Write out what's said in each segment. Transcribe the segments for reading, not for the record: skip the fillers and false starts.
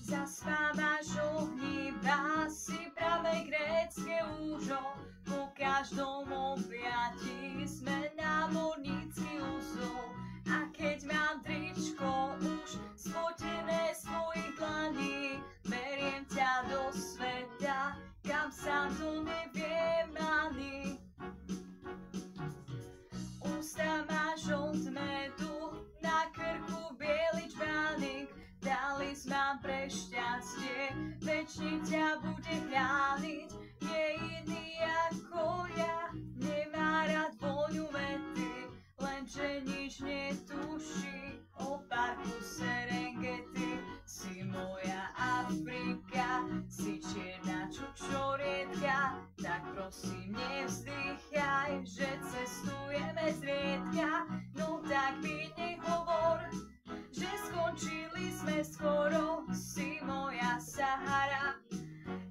Zaspávaš ohníva, si pravé grécke úžo, po každom objatí sme námornícky úzol. A keď mám tričko už spotené z tvojich dlaní, beriem ťa do sveta, kam sám to neviem ani. Ústa máš od medu, na krku biely čbánik, talizmán pre šťastie, večne ťa bude chrániť. Je iný ako ja, nemá rád voňu vety, lenže nič netuší o parku Serengeti. Si moja Afrika, si čierna čučoriedka, tak prosím nevzdychaj, že cestujeme zriedka. No tak mi nehovor, že skončili sme skoro. Si moja Sahara,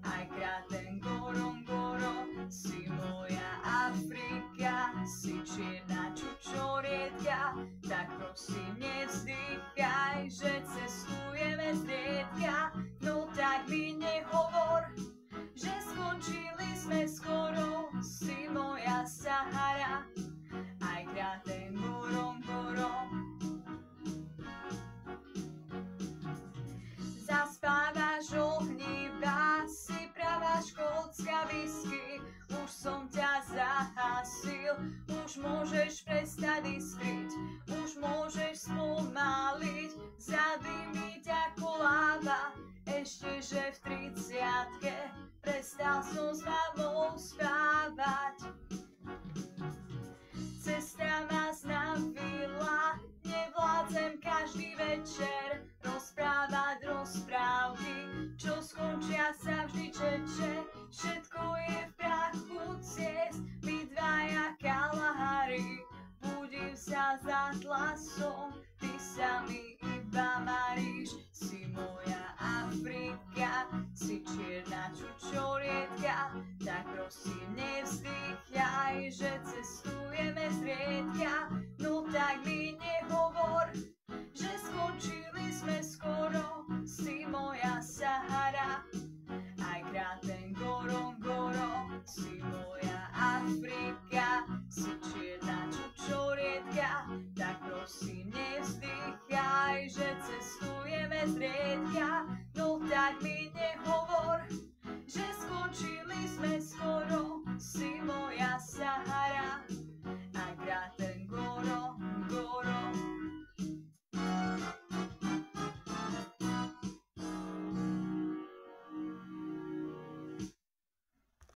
aj kráten Ngorongoro. Si moja Afrika, si čierna čučoriedka, tak prosím nevzdychaj, že cestujeme zriedka. No tak mi nehovor, že skončili sme skoro. Si moja Sahara, aj kráten Ngorongoro. Zaspávaš ohníva, si pravá škótska whisky, už som ťa zahasil, už môžeš prestať iskriť, už môžeš spomaliť, zadymiť ako láva. Ešte že v 30-ke prestal som s mamou spávať. Cesta ma znavila, nevládzem každý večer rozprávať rozprávky, čo skončia sa vždy čeče. Všetko je v prachu ciest, my dvaja kalahari, budím sa za tlasom, ty sa mi iba maríš. Si moja Afrika, si čierna čučoriedka, tak prosím nevzdychaj, že cestu